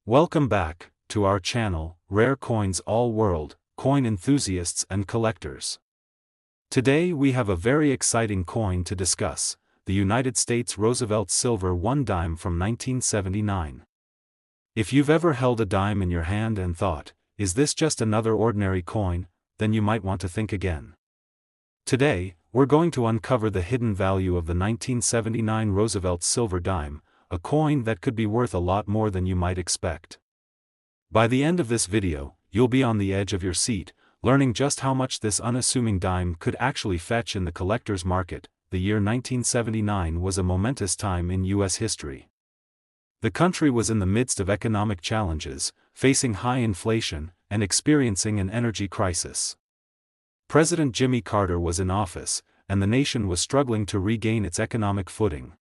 Welcome back to our channel, Rare Coins All World, coin enthusiasts and collectors. Today we have a very exciting coin to discuss, the United States Roosevelt Silver 1 dime from 1979. If you've ever held a dime in your hand and thought, is this just another ordinary coin, then you might want to think again. Today, we're going to uncover the hidden value of the 1979 Roosevelt Silver dime, a coin that could be worth a lot more than you might expect. By the end of this video, you'll be on the edge of your seat, learning just how much this unassuming dime could actually fetch in the collector's market. The year 1979 was a momentous time in U.S. history. The country was in the midst of economic challenges, facing high inflation, and experiencing an energy crisis. President Jimmy Carter was in office, and the nation was struggling to regain its economic footing.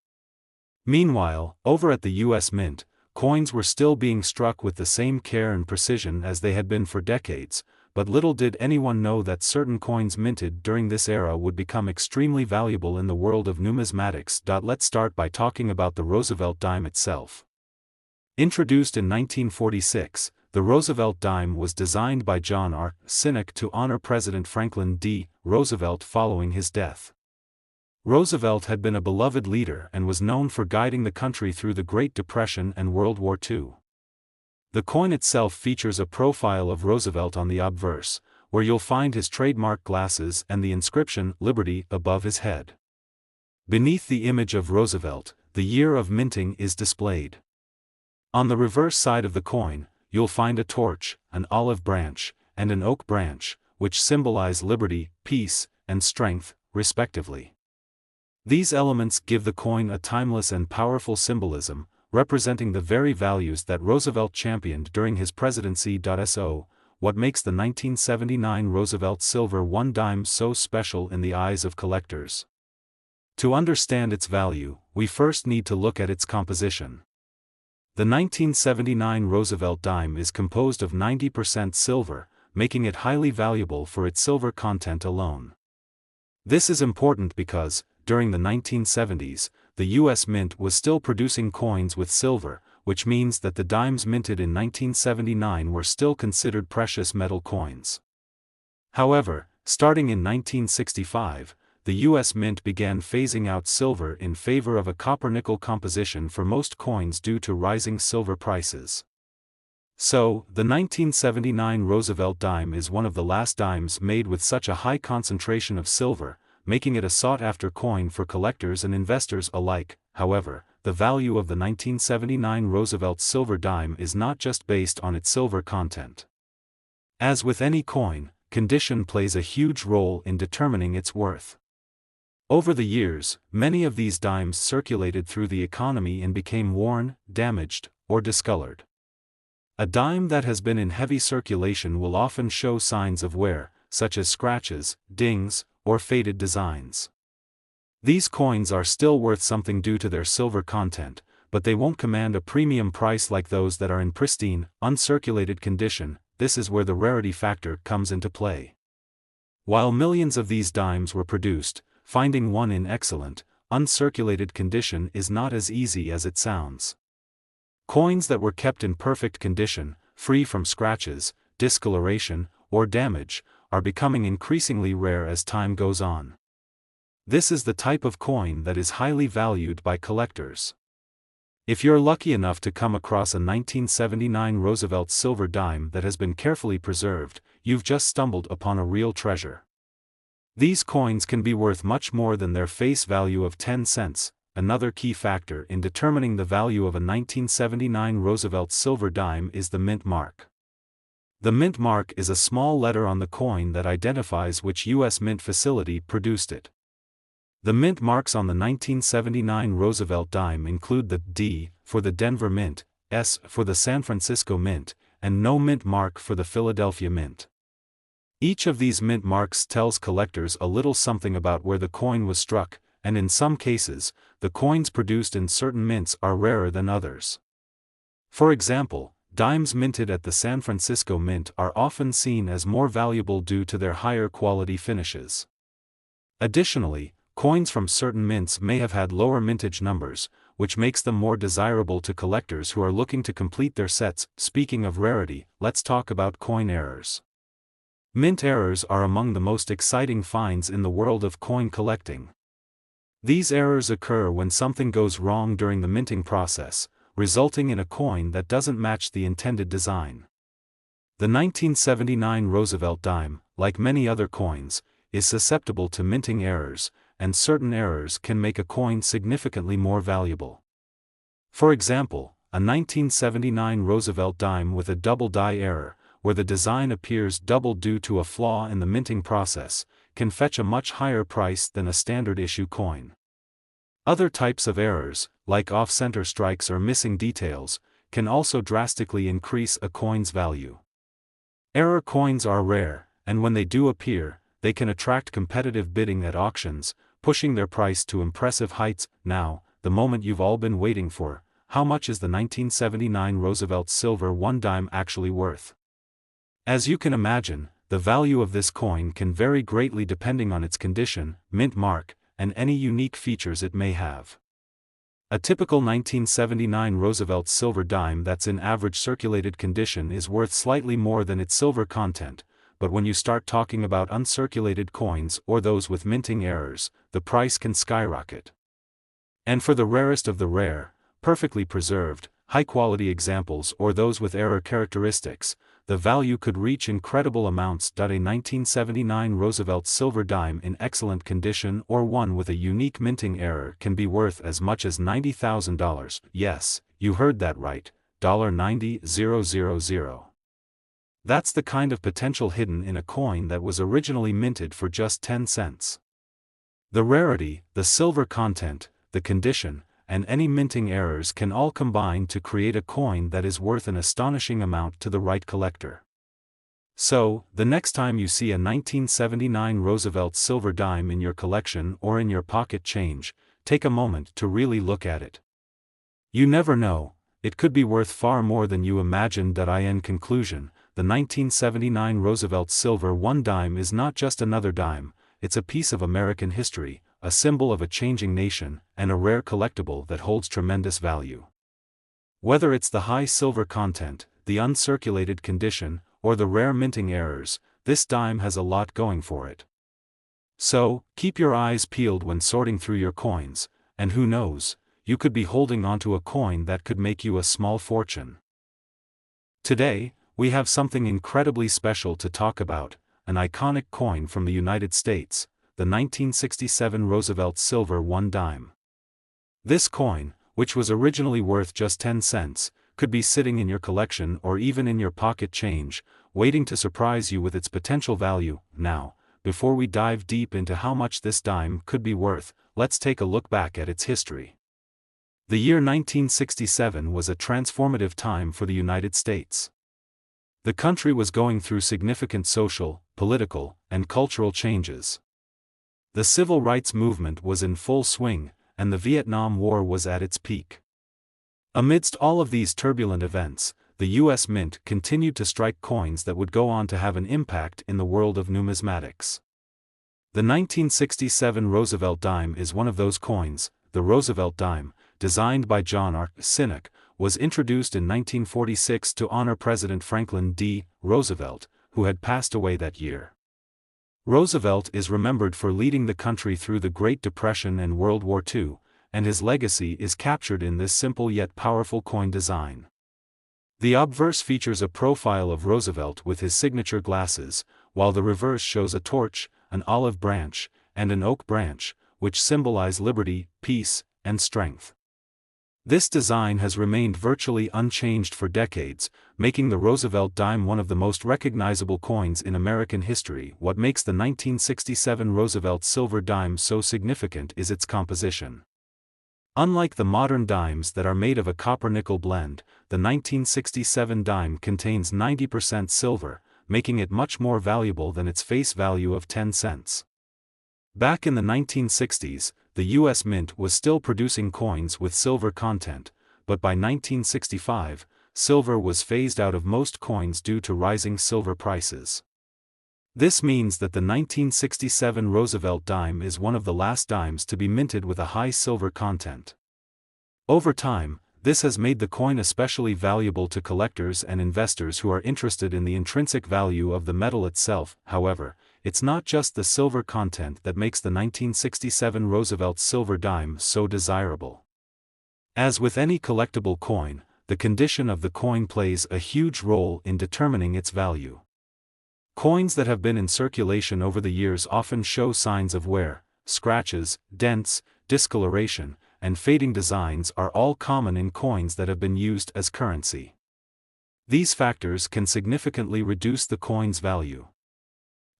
Meanwhile, over at the U.S. Mint, coins were still being struck with the same care and precision as they had been for decades, but little did anyone know that certain coins minted during this era would become extremely valuable in the world of numismatics. Let's start by talking about the Roosevelt dime itself. Introduced in 1946, the Roosevelt dime was designed by John R. Sinek to honor President Franklin D. Roosevelt following his death. Roosevelt had been a beloved leader and was known for guiding the country through the Great Depression and World War II. The coin itself features a profile of Roosevelt on the obverse, where you'll find his trademark glasses and the inscription "Liberty" above his head. Beneath the image of Roosevelt, the year of minting is displayed. On the reverse side of the coin, you'll find a torch, an olive branch, and an oak branch, which symbolize liberty, peace, and strength, respectively. These elements give the coin a timeless and powerful symbolism, representing the very values that Roosevelt championed during his presidency. So, what makes the 1979 Roosevelt Silver 1 dime so special in the eyes of collectors? To understand its value, we first need to look at its composition. The 1979 Roosevelt dime is composed of 90% silver, making it highly valuable for its silver content alone. This is important because, during the 1970s, the U.S. Mint was still producing coins with silver, which means that the dimes minted in 1979 were still considered precious metal coins. However, starting in 1965, the U.S. Mint began phasing out silver in favor of a copper-nickel composition for most coins due to rising silver prices. So, the 1979 Roosevelt dime is one of the last dimes made with such a high concentration of silver, making it a sought-after coin for collectors and investors alike. However, the value of the 1979 Roosevelt silver dime is not just based on its silver content. As with any coin, condition plays a huge role in determining its worth. Over the years, many of these dimes circulated through the economy and became worn, damaged, or discolored. A dime that has been in heavy circulation will often show signs of wear, such as scratches, dings, or faded designs. These coins are still worth something due to their silver content, but they won't command a premium price like those that are in pristine, uncirculated condition. This is where the rarity factor comes into play. While millions of these dimes were produced, finding one in excellent, uncirculated condition is not as easy as it sounds. Coins that were kept in perfect condition, free from scratches, discoloration, or damage, are becoming increasingly rare as time goes on. This is the type of coin that is highly valued by collectors. If you're lucky enough to come across a 1979 Roosevelt silver dime that has been carefully preserved, you've just stumbled upon a real treasure. These coins can be worth much more than their face value of 10 cents. Another key factor in determining the value of a 1979 Roosevelt silver dime is the mint mark. The mint mark is a small letter on the coin that identifies which U.S. Mint facility produced it. The mint marks on the 1979 Roosevelt dime include the D for the Denver Mint, S for the San Francisco Mint, and no mint mark for the Philadelphia Mint. Each of these mint marks tells collectors a little something about where the coin was struck, and in some cases, the coins produced in certain mints are rarer than others. For example, dimes minted at the San Francisco Mint are often seen as more valuable due to their higher quality finishes. Additionally, coins from certain mints may have had lower mintage numbers, which makes them more desirable to collectors who are looking to complete their sets. Speaking of rarity, let's talk about coin errors. Mint errors are among the most exciting finds in the world of coin collecting. These errors occur when something goes wrong during the minting process, resulting in a coin that doesn't match the intended design. The 1979 Roosevelt dime, like many other coins, is susceptible to minting errors, and certain errors can make a coin significantly more valuable. For example, a 1979 Roosevelt dime with a double die error, where the design appears double due to a flaw in the minting process, can fetch a much higher price than a standard issue coin. Other types of errors, like off-center strikes or missing details, can also drastically increase a coin's value. Error coins are rare, and when they do appear, they can attract competitive bidding at auctions, pushing their price to impressive heights. Now, the moment you've all been waiting for: how much is the 1979 Roosevelt silver 1 dime actually worth? As you can imagine, the value of this coin can vary greatly depending on its condition, mint mark, and any unique features it may have. A typical 1979 Roosevelt silver dime that's in average circulated condition is worth slightly more than its silver content, but when you start talking about uncirculated coins or those with minting errors, the price can skyrocket. And for the rarest of the rare, perfectly preserved, high-quality examples or those with error characteristics, the value could reach incredible amounts. A 1979 Roosevelt silver dime in excellent condition or one with a unique minting error can be worth as much as $90,000. Yes, you heard that right, $90,000. That's the kind of potential hidden in a coin that was originally minted for just 10 cents. The rarity, the silver content, the condition, and any minting errors can all combine to create a coin that is worth an astonishing amount to the right collector. So, the next time you see a 1979 Roosevelt silver dime in your collection or in your pocket change, take a moment to really look at it. You never know, it could be worth far more than you imagined. In conclusion, the 1979 Roosevelt silver 1 dime is not just another dime, it's a piece of American history, a symbol of a changing nation, and a rare collectible that holds tremendous value. Whether it's the high silver content, the uncirculated condition, or the rare minting errors, this dime has a lot going for it. So, keep your eyes peeled when sorting through your coins, and who knows, you could be holding onto a coin that could make you a small fortune. Today, we have something incredibly special to talk about, an iconic coin from the United States, the 1967 Roosevelt silver 1 dime. This coin, which was originally worth just 10 cents, could be sitting in your collection or even in your pocket change, waiting to surprise you with its potential value. Now, before we dive deep into how much this dime could be worth, let's take a look back at its history. The year 1967 was a transformative time for the United States. The country was going through significant social, political, and cultural changes. The civil rights movement was in full swing, and the Vietnam War was at its peak. Amidst all of these turbulent events, the U.S. Mint continued to strike coins that would go on to have an impact in the world of numismatics. The 1967 Roosevelt dime is one of those coins. The Roosevelt dime, designed by John R. Sinnock, was introduced in 1946 to honor President Franklin D. Roosevelt, who had passed away that year. Roosevelt is remembered for leading the country through the Great Depression and World War II, and his legacy is captured in this simple yet powerful coin design. The obverse features a profile of Roosevelt with his signature glasses, while the reverse shows a torch, an olive branch, and an oak branch, which symbolize liberty, peace, and strength. This design has remained virtually unchanged for decades, making the Roosevelt dime one of the most recognizable coins in American history. What makes the 1967 Roosevelt silver dime so significant is its composition. Unlike the modern dimes that are made of a copper-nickel blend, the 1967 dime contains 90% silver, making it much more valuable than its face value of 10 cents. Back in the 1960s, the U.S. Mint was still producing coins with silver content, but by 1965, silver was phased out of most coins due to rising silver prices. This means that the 1967 Roosevelt dime is one of the last dimes to be minted with a high silver content. Over time, this has made the coin especially valuable to collectors and investors who are interested in the intrinsic value of the metal itself. However, it's not just the silver content that makes the 1967 Roosevelt silver dime so desirable. As with any collectible coin, the condition of the coin plays a huge role in determining its value. Coins that have been in circulation over the years often show signs of wear. Scratches, dents, discoloration, and fading designs are all common in coins that have been used as currency. These factors can significantly reduce the coin's value.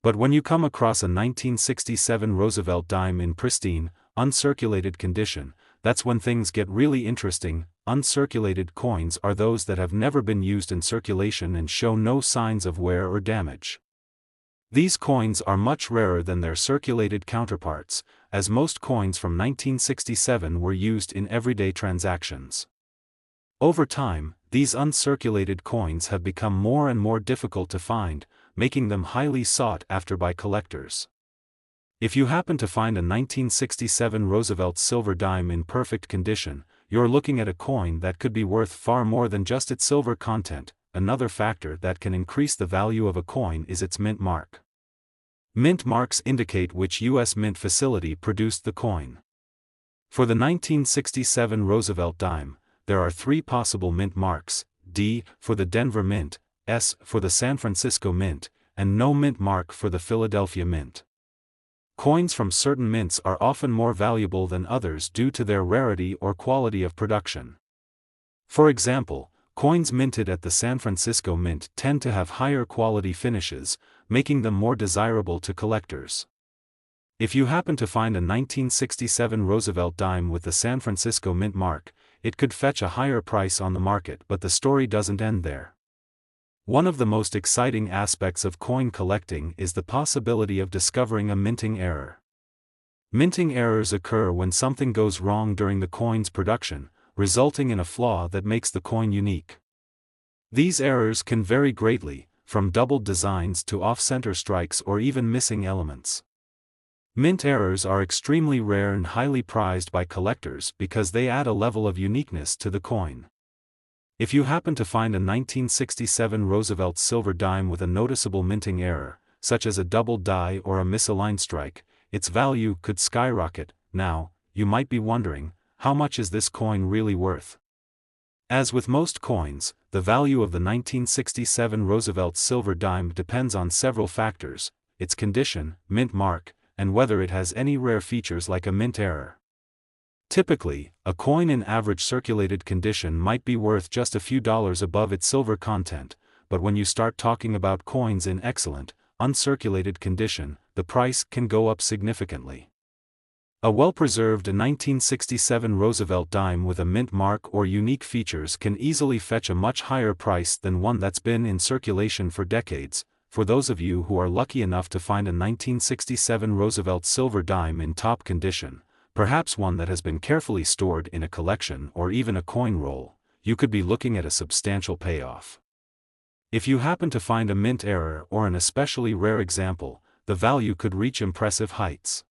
But when you come across a 1967 Roosevelt dime in pristine, uncirculated condition, that's when things get really interesting. Uncirculated coins are those that have never been used in circulation and show no signs of wear or damage. These coins are much rarer than their circulated counterparts, as most coins from 1967 were used in everyday transactions. Over time, these uncirculated coins have become more and more difficult to find, making them highly sought after by collectors. If you happen to find a 1967 Roosevelt silver dime in perfect condition, you're looking at a coin that could be worth far more than just its silver content. Another factor that can increase the value of a coin is its mint mark. Mint marks indicate which U.S. mint facility produced the coin. For the 1967 Roosevelt dime, there are 3 possible mint marks: D for the Denver Mint, S for the San Francisco Mint, and no mint mark for the Philadelphia Mint. Coins from certain mints are often more valuable than others due to their rarity or quality of production. For example, coins minted at the San Francisco Mint tend to have higher quality finishes, making them more desirable to collectors. If you happen to find a 1967 Roosevelt dime with the San Francisco Mint mark, it could fetch a higher price on the market, but the story doesn't end there. One of the most exciting aspects of coin collecting is the possibility of discovering a minting error. Minting errors occur when something goes wrong during the coin's production, resulting in a flaw that makes the coin unique. These errors can vary greatly, from doubled designs to off-center strikes or even missing elements. Mint errors are extremely rare and highly prized by collectors because they add a level of uniqueness to the coin. If you happen to find a 1967 Roosevelt silver dime with a noticeable minting error, such as a doubled die or a misaligned strike, its value could skyrocket. Now, you might be wondering, how much is this coin really worth? As with most coins, the value of the 1967 Roosevelt silver dime depends on several factors: its condition, mint mark, and whether it has any rare features like a mint error. Typically, a coin in average circulated condition might be worth just a few dollars above its silver content, but when you start talking about coins in excellent, uncirculated condition, the price can go up significantly. A well-preserved 1967 Roosevelt dime with a mint mark or unique features can easily fetch a much higher price than one that's been in circulation for decades. For those of you who are lucky enough to find a 1967 Roosevelt silver dime in top condition, perhaps one that has been carefully stored in a collection or even a coin roll, you could be looking at a substantial payoff. If you happen to find a mint error or an especially rare example, the value could reach impressive heights.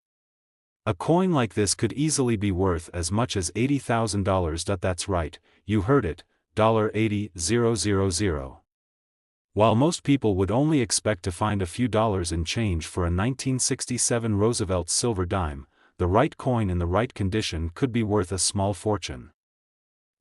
A coin like this could easily be worth as much as $80,000. That's right, you heard it, $80,000. While most people would only expect to find a few dollars in change for a 1967 Roosevelt silver dime, the right coin in the right condition could be worth a small fortune.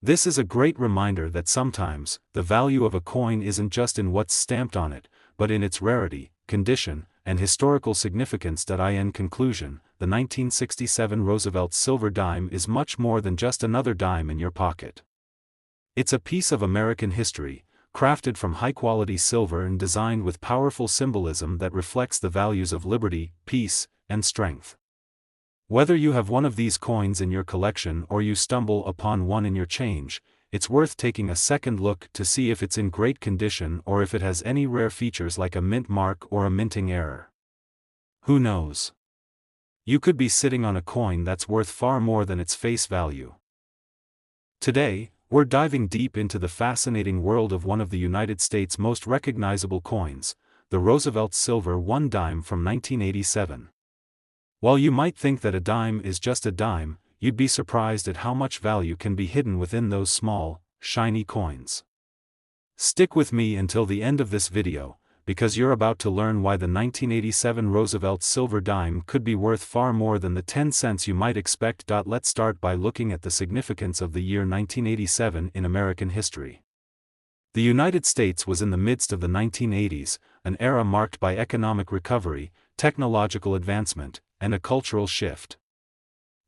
This is a great reminder that sometimes, the value of a coin isn't just in what's stamped on it, but in its rarity, condition, and historical significance. In conclusion, the 1967 Roosevelt silver dime is much more than just another dime in your pocket. It's a piece of American history, crafted from high-quality silver and designed with powerful symbolism that reflects the values of liberty, peace, and strength. Whether you have one of these coins in your collection or you stumble upon one in your change, it's worth taking a second look to see if it's in great condition or if it has any rare features like a mint mark or a minting error. Who knows? You could be sitting on a coin that's worth far more than its face value. Today, we're diving deep into the fascinating world of one of the United States' most recognizable coins, the Roosevelt Silver One dime from 1987. While you might think that a dime is just a dime, you'd be surprised at how much value can be hidden within those small, shiny coins. Stick with me until the end of this video, because you're about to learn why the 1987 Roosevelt silver dime could be worth far more than the 10 cents you might expect. Let's start by looking at the significance of the year 1987 in American history. The United States was in the midst of the 1980s, an era marked by economic recovery, technological advancement, and a cultural shift.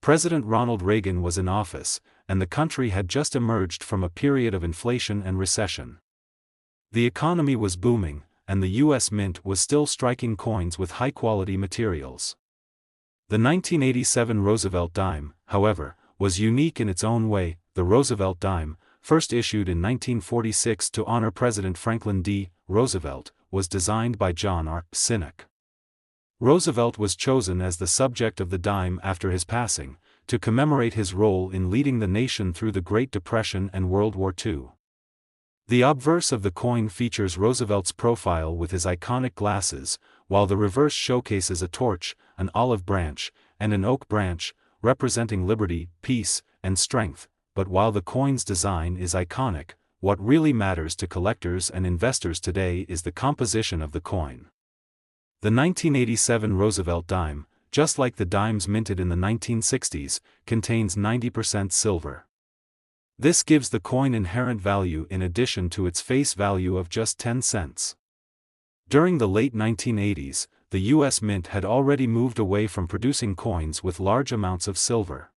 President Ronald Reagan was in office, and the country had just emerged from a period of inflation and recession. The economy was booming, and the U.S. Mint was still striking coins with high-quality materials. The 1987 Roosevelt dime, however, was unique in its own way. The Roosevelt dime, first issued in 1946 to honor President Franklin D. Roosevelt, was designed by John R. Sinnock. Roosevelt was chosen as the subject of the dime after his passing, to commemorate his role in leading the nation through the Great Depression and World War II. The obverse of the coin features Roosevelt's profile with his iconic glasses, while the reverse showcases a torch, an olive branch, and an oak branch, representing liberty, peace, and strength. But while the coin's design is iconic, what really matters to collectors and investors today is the composition of the coin. The 1987 Roosevelt dime, just like the dimes minted in the 1960s, contains 90% silver. This gives the coin inherent value in addition to its face value of just 10 cents. During the late 1980s, the U.S. Mint had already moved away from producing coins with large amounts of silver.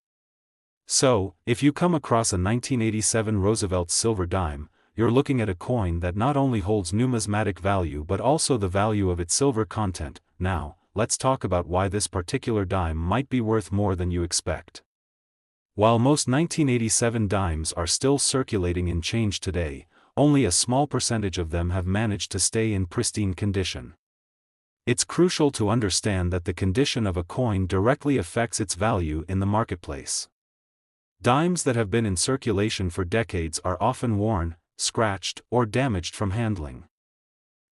So, if you come across a 1987 Roosevelt silver dime, you're looking at a coin that not only holds numismatic value but also the value of its silver content. Now, let's talk about why this particular dime might be worth more than you expect. While most 1987 dimes are still circulating in change today, only a small percentage of them have managed to stay in pristine condition. It's crucial to understand that the condition of a coin directly affects its value in the marketplace. Dimes that have been in circulation for decades are often worn, scratched, or damaged from handling.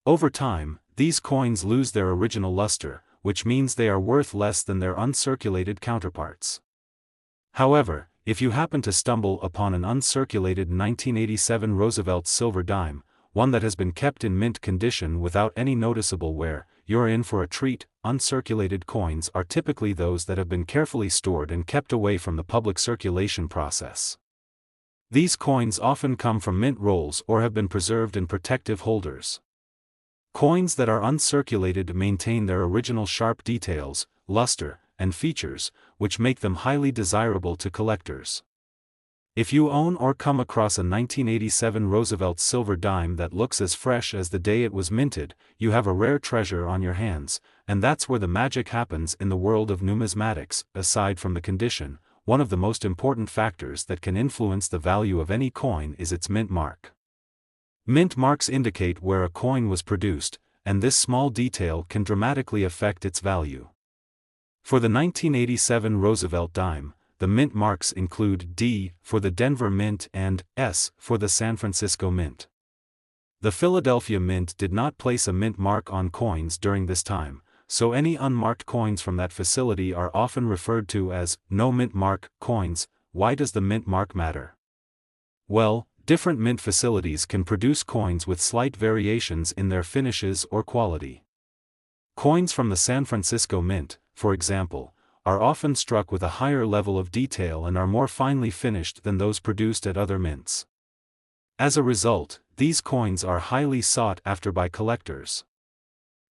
Over time, these coins lose their original luster, which means they are worth less than their uncirculated counterparts. However, if you happen to stumble upon an uncirculated 1987 Roosevelt silver dime, one that has been kept in mint condition without any noticeable wear, you're in for a treat. Uncirculated coins are typically those that have been carefully stored and kept away from the public circulation process. These coins often come from mint rolls or have been preserved in protective holders. Coins that are uncirculated maintain their original sharp details, luster, and features, which make them highly desirable to collectors. If you own or come across a 1987 Roosevelt silver dime that looks as fresh as the day it was minted, you have a rare treasure on your hands, and that's where the magic happens in the world of numismatics. Aside from the condition, one of the most important factors that can influence the value of any coin is its mint mark. Mint marks indicate where a coin was produced, and this small detail can dramatically affect its value. For the 1987 Roosevelt dime, the mint marks include D for the Denver Mint and S for the San Francisco Mint. The Philadelphia Mint did not place a mint mark on coins during this time, so any unmarked coins from that facility are often referred to as no mint mark coins. Why does the mint mark matter? Well, different mint facilities can produce coins with slight variations in their finishes or quality. Coins from the San Francisco Mint, for example, are often struck with a higher level of detail and are more finely finished than those produced at other mints. As a result, these coins are highly sought after by collectors.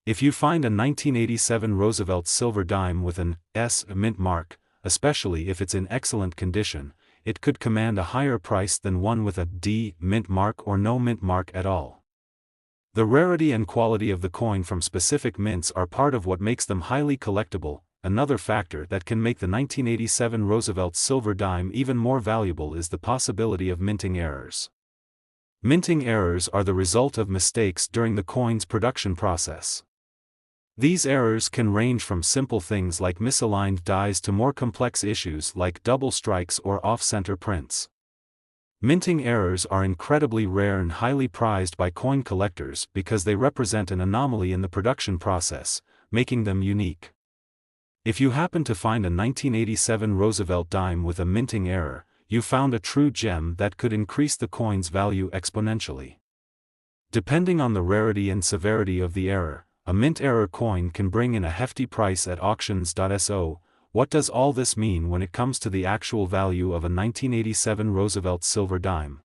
If you find a 1987 Roosevelt silver dime with an S mint mark, especially if it's in excellent condition, it could command a higher price than one with a D mint mark or no mint mark at all. The rarity and quality of the coin from specific mints are part of what makes them highly collectible. Another factor that can make the 1987 Roosevelt silver dime even more valuable is the possibility of minting errors. Minting errors are the result of mistakes during the coin's production process. These errors can range from simple things like misaligned dies to more complex issues like double strikes or off-center prints. Minting errors are incredibly rare and highly prized by coin collectors because they represent an anomaly in the production process, making them unique. If you happen to find a 1987 Roosevelt dime with a minting error, you found a true gem that could increase the coin's value exponentially. Depending on the rarity and severity of the error, a mint error coin can bring in a hefty price at auctions.so. What does all this mean when it comes to the actual value of a 1987 Roosevelt silver dime?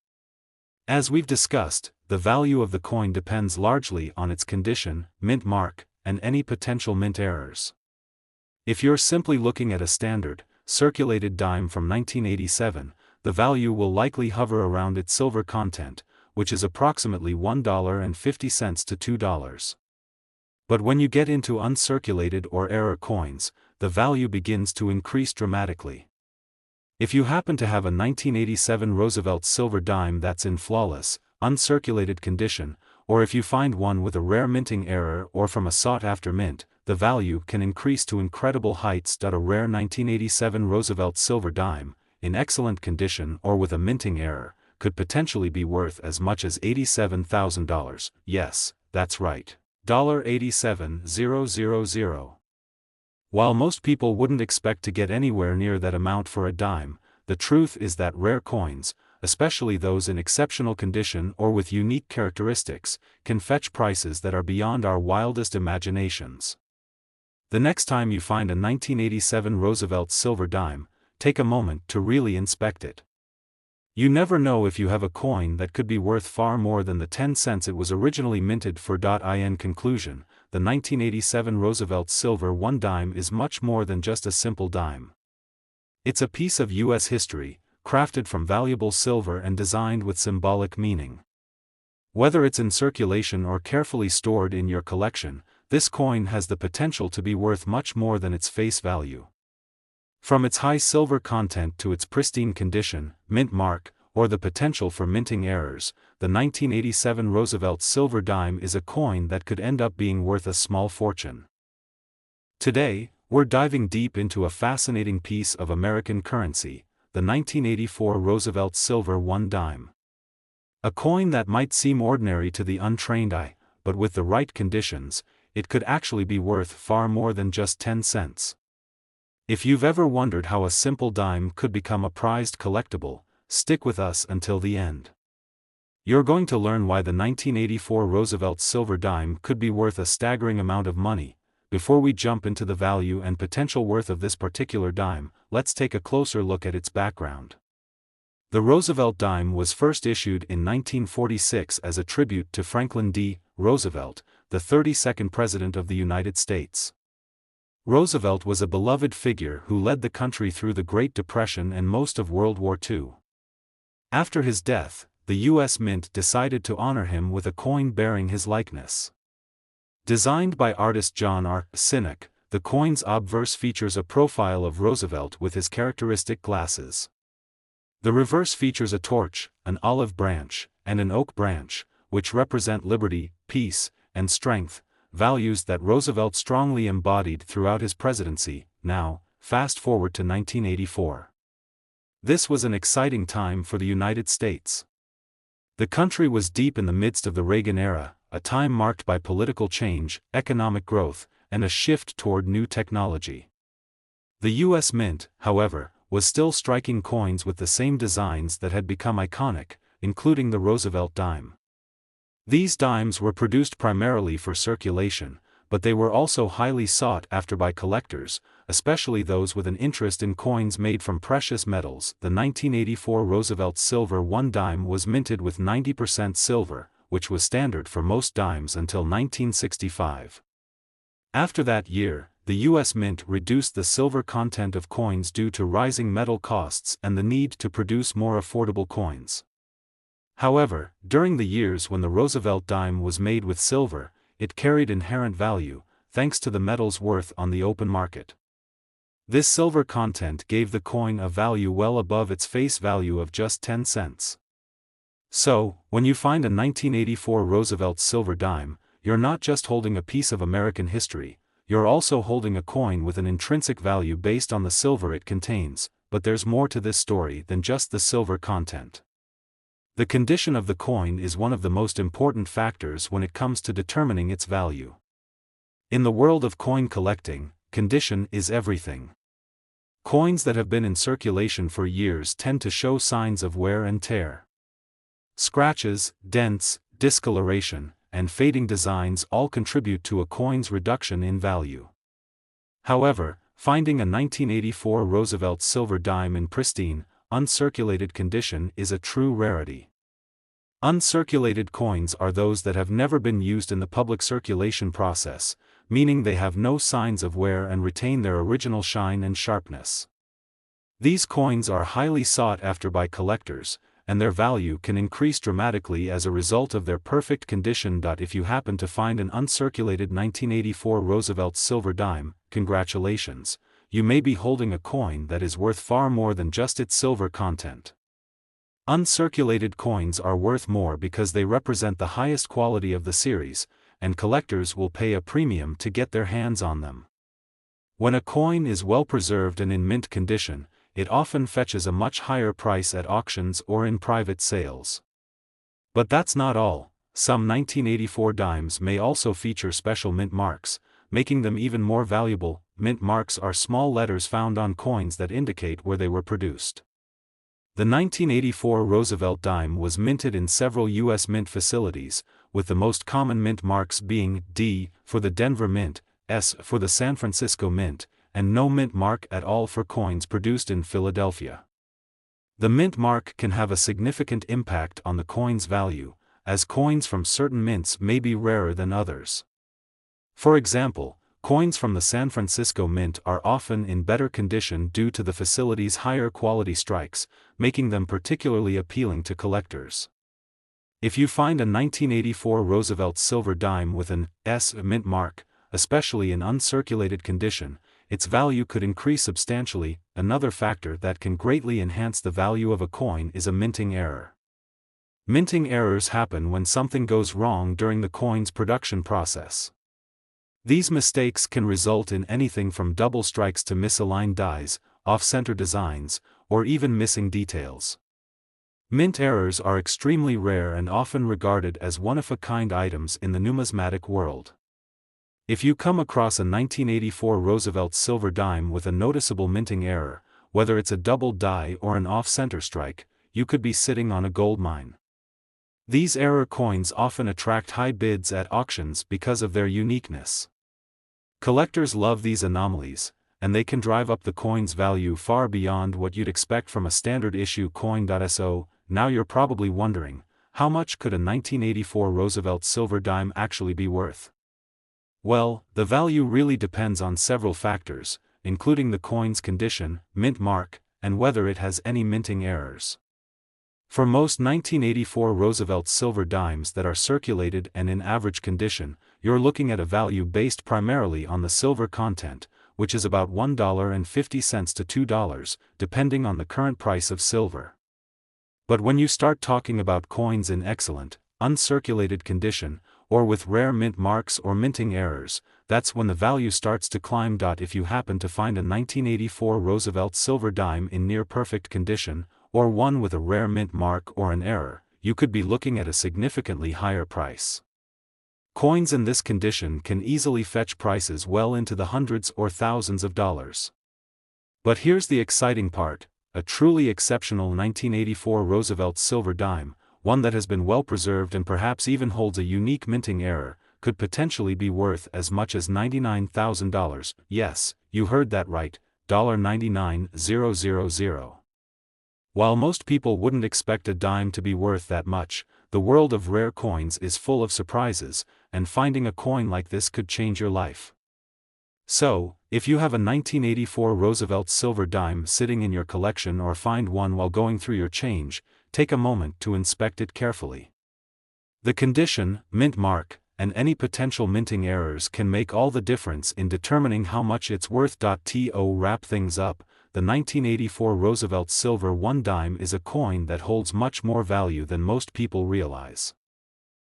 As we've discussed, the value of the coin depends largely on its condition, mint mark, and any potential mint errors. If you're simply looking at a standard, circulated dime from 1987, the value will likely hover around its silver content, which is approximately $1.50 to $2. But when you get into uncirculated or error coins, the value begins to increase dramatically. If you happen to have a 1987 Roosevelt silver dime that's in flawless, uncirculated condition, or if you find one with a rare minting error or from a sought-after mint, the value can increase to incredible heights. A rare 1987 Roosevelt silver dime, in excellent condition or with a minting error, could potentially be worth as much as $87,000. Yes, that's right. $87,000. While most people wouldn't expect to get anywhere near that amount for a dime, the truth is that rare coins, especially those in exceptional condition or with unique characteristics, can fetch prices that are beyond our wildest imaginations. The next time you find a 1987 Roosevelt silver dime, take a moment to really inspect it. You never know if you have a coin that could be worth far more than the 10 cents it was originally minted for. In conclusion, the 1987 Roosevelt silver 1 dime is much more than just a simple dime. It's a piece of U.S. history, crafted from valuable silver and designed with symbolic meaning. Whether it's in circulation or carefully stored in your collection, this coin has the potential to be worth much more than its face value. From its high silver content to its pristine condition, mint mark, or the potential for minting errors, the 1987 Roosevelt silver dime is a coin that could end up being worth a small fortune. Today, we're diving deep into a fascinating piece of American currency, the 1984 Roosevelt silver 1 dime. A coin that might seem ordinary to the untrained eye, but with the right conditions, it could actually be worth far more than just 10 cents. If you've ever wondered how a simple dime could become a prized collectible, stick with us until the end. You're going to learn why the 1984 Roosevelt silver dime could be worth a staggering amount of money. Before we jump into the value and potential worth of this particular dime, let's take a closer look at its background. The Roosevelt dime was first issued in 1946 as a tribute to Franklin D. Roosevelt, the 32nd President of the United States. Roosevelt was a beloved figure who led the country through the Great Depression and most of World War II. After his death, the U.S. Mint decided to honor him with a coin bearing his likeness. Designed by artist John R. Sinek, the coin's obverse features a profile of Roosevelt with his characteristic glasses. The reverse features a torch, an olive branch, and an oak branch, which represent liberty, peace, and strength, values that Roosevelt strongly embodied throughout his presidency. Now, fast forward to 1984. This was an exciting time for the United States. The country was deep in the midst of the Reagan era, a time marked by political change, economic growth, and a shift toward new technology. The U.S. Mint, however, was still striking coins with the same designs that had become iconic, including the Roosevelt dime. These dimes were produced primarily for circulation, but they were also highly sought after by collectors, especially those with an interest in coins made from precious metals. The 1984 Roosevelt silver 1 dime was minted with 90% silver, which was standard for most dimes until 1965. After that year, the U.S. Mint reduced the silver content of coins due to rising metal costs and the need to produce more affordable coins. However, during the years when the Roosevelt dime was made with silver, it carried inherent value, thanks to the metal's worth on the open market. This silver content gave the coin a value well above its face value of just 10 cents. So, when you find a 1984 Roosevelt silver dime, you're not just holding a piece of American history, you're also holding a coin with an intrinsic value based on the silver it contains. But there's more to this story than just the silver content. The condition of the coin is one of the most important factors when it comes to determining its value. In the world of coin collecting, condition is everything. Coins that have been in circulation for years tend to show signs of wear and tear. Scratches, dents, discoloration, and fading designs all contribute to a coin's reduction in value. However, finding a 1984 Roosevelt silver dime in pristine, uncirculated condition is a true rarity. Uncirculated coins are those that have never been used in the public circulation process, meaning they have no signs of wear and retain their original shine and sharpness. These coins are highly sought after by collectors, and their value can increase dramatically as a result of their perfect condition. If you happen to find an uncirculated 1984 Roosevelt silver dime, congratulations, you may be holding a coin that is worth far more than just its silver content. Uncirculated coins are worth more because they represent the highest quality of the series, and collectors will pay a premium to get their hands on them. When a coin is well preserved and in mint condition, it often fetches a much higher price at auctions or in private sales. But that's not all. Some 1984 dimes may also feature special mint marks, making them even more valuable. Mint marks are small letters found on coins that indicate where they were produced. The 1984 Roosevelt dime was minted in several U.S. mint facilities, with the most common mint marks being D for the Denver Mint, S for the San Francisco Mint, and no mint mark at all for coins produced in Philadelphia. The mint mark can have a significant impact on the coin's value, as coins from certain mints may be rarer than others. For example, coins from the San Francisco Mint are often in better condition due to the facility's higher quality strikes, making them particularly appealing to collectors. If you find a 1984 Roosevelt silver dime with an S mint mark, especially in uncirculated condition, its value could increase substantially. Another factor that can greatly enhance the value of a coin is a minting error. Minting errors happen when something goes wrong during the coin's production process. These mistakes can result in anything from double strikes to misaligned dies, off-center designs, or even missing details. Mint errors are extremely rare and often regarded as one-of-a-kind items in the numismatic world. If you come across a 1984 Roosevelt silver dime with a noticeable minting error, whether it's a double die or an off-center strike, you could be sitting on a gold mine. These error coins often attract high bids at auctions because of their uniqueness. Collectors love these anomalies, and they can drive up the coin's value far beyond what you'd expect from a standard issue coin. So, now you're probably wondering, how much could a 1984 Roosevelt silver dime actually be worth? Well, the value really depends on several factors, including the coin's condition, mint mark, and whether it has any minting errors. For most 1984 Roosevelt silver dimes that are circulated and in average condition, you're looking at a value based primarily on the silver content, which is about $1.50 to $2, depending on the current price of silver. But when you start talking about coins in excellent, uncirculated condition, or with rare mint marks or minting errors, that's when the value starts to climb. If you happen to find a 1984 Roosevelt silver dime in near-perfect condition, or one with a rare mint mark or an error, you could be looking at a significantly higher price. Coins in this condition can easily fetch prices well into the hundreds or thousands of dollars. But here's the exciting part: a truly exceptional 1984 Roosevelt silver dime, one that has been well preserved and perhaps even holds a unique minting error, could potentially be worth as much as $99,000. Yes, you heard that right, $99,000. While most people wouldn't expect a dime to be worth that much, the world of rare coins is full of surprises, and finding a coin like this could change your life. So, if you have a 1984 Roosevelt silver dime sitting in your collection or find one while going through your change, take a moment to inspect it carefully. The condition, mint mark, and any potential minting errors can make all the difference in determining how much it's worth. To wrap things up, the 1984 Roosevelt silver 1 dime is a coin that holds much more value than most people realize.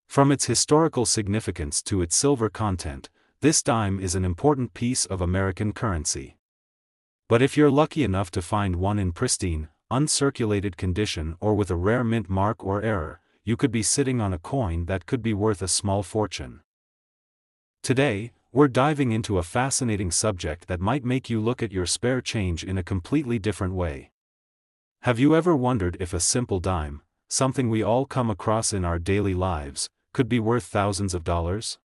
From its historical significance to its silver content, this dime is an important piece of American currency. But if you're lucky enough to find one in pristine, uncirculated condition or with a rare mint mark or error, you could be sitting on a coin that could be worth a small fortune. Today, we're diving into a fascinating subject that might make you look at your spare change in a completely different way. Have you ever wondered if a simple dime, something we all come across in our daily lives, could be worth thousands of dollars?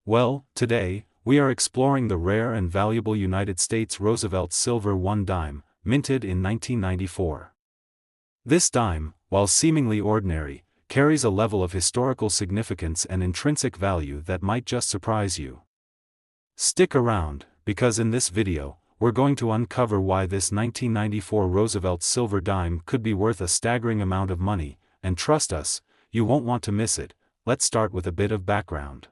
Well, today, we are exploring the rare and valuable United States Roosevelt silver 1 dime, minted in 1994. This dime, while seemingly ordinary, carries a level of historical significance and intrinsic value that might just surprise you. Stick around, because in this video, we're going to uncover why this 1994 Roosevelt silver dime could be worth a staggering amount of money, and trust us, you won't want to miss it. Let's start with a bit of background.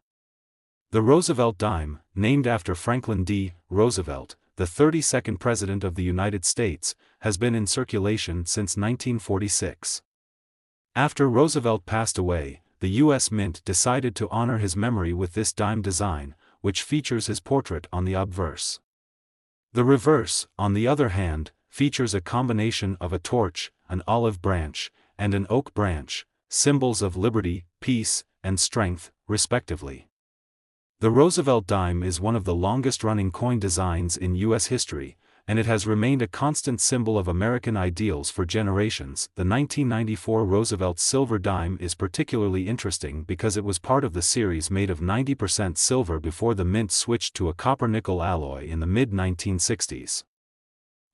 The Roosevelt dime, named after Franklin D. Roosevelt, the 32nd President of the United States, has been in circulation since 1946. After Roosevelt passed away, the U.S. Mint decided to honor his memory with this dime design, which features his portrait on the obverse. The reverse, on the other hand, features a combination of a torch, an olive branch, and an oak branch, symbols of liberty, peace, and strength, respectively. The Roosevelt dime is one of the longest-running coin designs in U.S. history, and it has remained a constant symbol of American ideals for generations. The 1994 Roosevelt silver dime is particularly interesting because it was part of the series made of 90% silver before the mint switched to a copper-nickel alloy in the mid-1960s.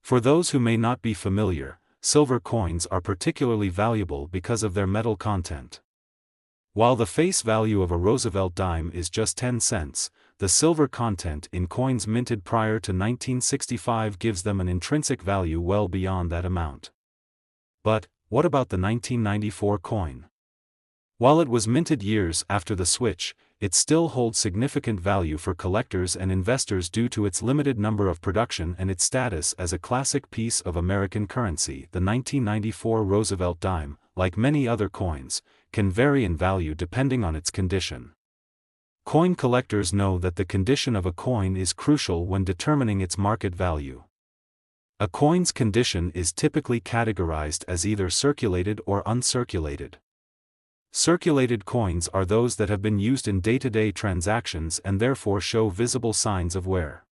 For those who may not be familiar, silver coins are particularly valuable because of their metal content. While the face value of a Roosevelt dime is just 10 cents, the silver content in coins minted prior to 1965 gives them an intrinsic value well beyond that amount. But, what about the 1994 coin? While it was minted years after the switch, it still holds significant value for collectors and investors due to its limited number of production and its status as a classic piece of American currency. The 1994 Roosevelt dime, like many other coins, can vary in value depending on its condition. Coin collectors know that the condition of a coin is crucial when determining its market value. A coin's condition is typically categorized as either circulated or uncirculated. Circulated coins are those that have been used in day-to-day transactions and therefore show visible signs of wear.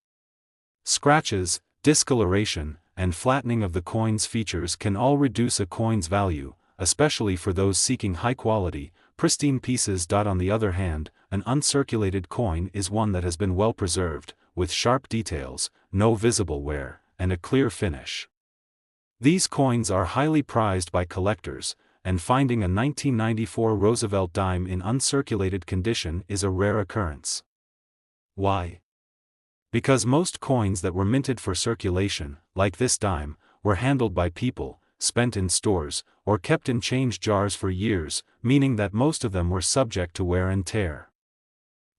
Scratches, discoloration, and flattening of the coin's features can all reduce a coin's value, especially for those seeking high-quality, pristine pieces. On the other hand, an uncirculated coin is one that has been well preserved, with sharp details, no visible wear, and a clear finish. These coins are highly prized by collectors, and finding a 1994 Roosevelt dime in uncirculated condition is a rare occurrence. Why? Because most coins that were minted for circulation, like this dime, were handled by people, spent in stores, or kept in change jars for years, meaning that most of them were subject to wear and tear.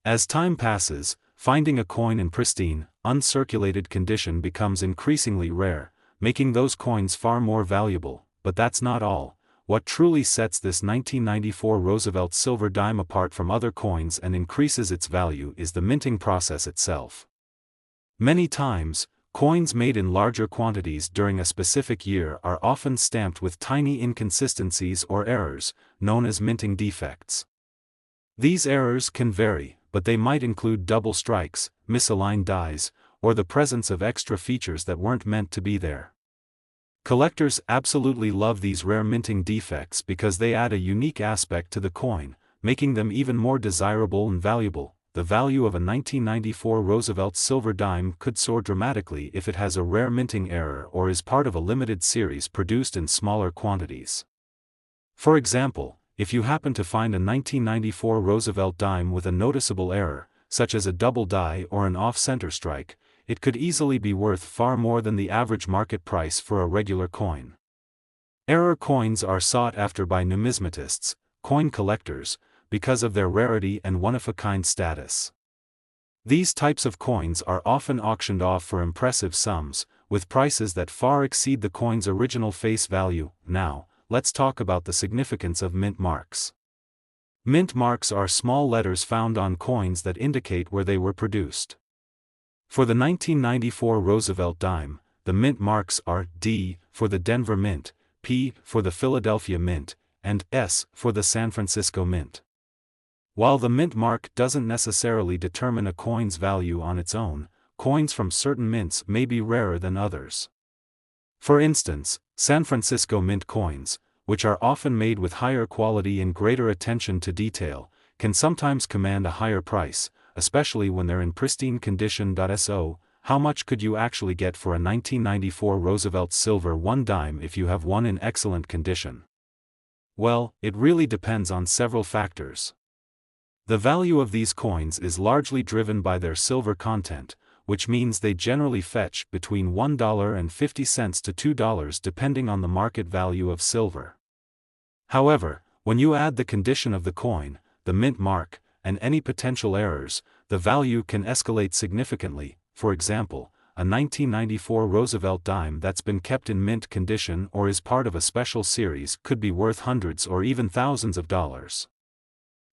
As time passes, finding a coin in pristine, uncirculated condition becomes increasingly rare, making those coins far more valuable. But that's not all. What truly sets this 1994 Roosevelt silver dime apart from other coins and increases its value is the minting process itself. Many times, coins made in larger quantities during a specific year are often stamped with tiny inconsistencies or errors, known as minting defects. These errors can vary, but they might include double strikes, misaligned dies, or the presence of extra features that weren't meant to be there. Collectors absolutely love these rare minting defects because they add a unique aspect to the coin, making them even more desirable and valuable. The value of a 1994 Roosevelt silver dime could soar dramatically if it has a rare minting error or is part of a limited series produced in smaller quantities. For example, if you happen to find a 1994 Roosevelt dime with a noticeable error, such as a double die or an off-center strike, it could easily be worth far more than the average market price for a regular coin. Error coins are sought after by numismatists, coin collectors, because of their rarity and one-of-a-kind status. These types of coins are often auctioned off for impressive sums, with prices that far exceed the coin's original face value. Now, let's talk about the significance of mint marks. Mint marks are small letters found on coins that indicate where they were produced. For the 1994 Roosevelt dime, the mint marks are D for the Denver Mint, P for the Philadelphia Mint, and S for the San Francisco Mint. While the mint mark doesn't necessarily determine a coin's value on its own, coins from certain mints may be rarer than others. For instance, San Francisco Mint coins, which are often made with higher quality and greater attention to detail, can sometimes command a higher price, especially when they're in pristine condition. So, how much could you actually get for a 1994 Roosevelt silver 1 dime if you have one in excellent condition? Well, it really depends on several factors. The value of these coins is largely driven by their silver content, which means they generally fetch between $1.50 to $2 depending on the market value of silver. However, when you add the condition of the coin, the mint mark, and any potential errors, the value can escalate significantly. For example, a 1994 Roosevelt dime that's been kept in mint condition or is part of a special series could be worth hundreds or even thousands of dollars.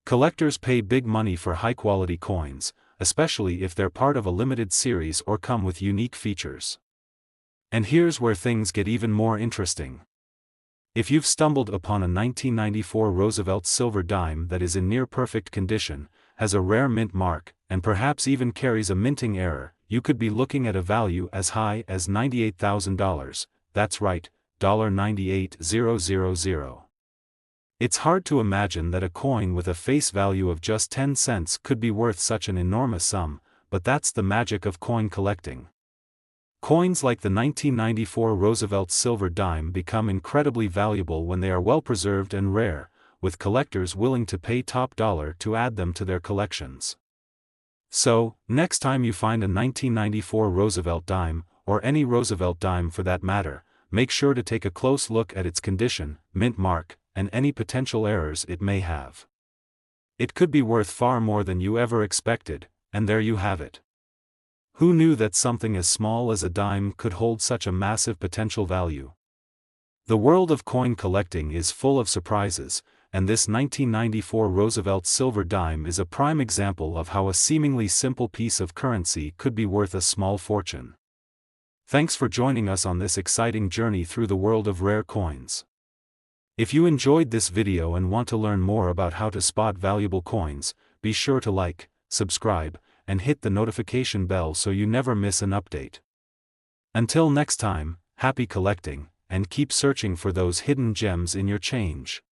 Collectors pay big money for high-quality coins, especially if they're part of a limited series or come with unique features. And here's where things get even more interesting. If you've stumbled upon a 1994 Roosevelt silver dime that is in near-perfect condition, has a rare mint mark, and perhaps even carries a minting error, you could be looking at a value as high as $98,000, that's right, $98,000. It's hard to imagine that a coin with a face value of just 10 cents could be worth such an enormous sum, but that's the magic of coin collecting. Coins like the 1994 Roosevelt silver dime become incredibly valuable when they are well preserved and rare, with collectors willing to pay top dollar to add them to their collections. So, next time you find a 1994 Roosevelt dime, or any Roosevelt dime for that matter, make sure to take a close look at its condition, mint mark, and any potential errors it may have. It could be worth far more than you ever expected, and there you have it. Who knew that something as small as a dime could hold such a massive potential value? The world of coin collecting is full of surprises, and this 1994 Roosevelt silver dime is a prime example of how a seemingly simple piece of currency could be worth a small fortune. Thanks for joining us on this exciting journey through the world of rare coins. If you enjoyed this video and want to learn more about how to spot valuable coins, be sure to like, subscribe, and hit the notification bell so you never miss an update. Until next time, happy collecting, and keep searching for those hidden gems in your change.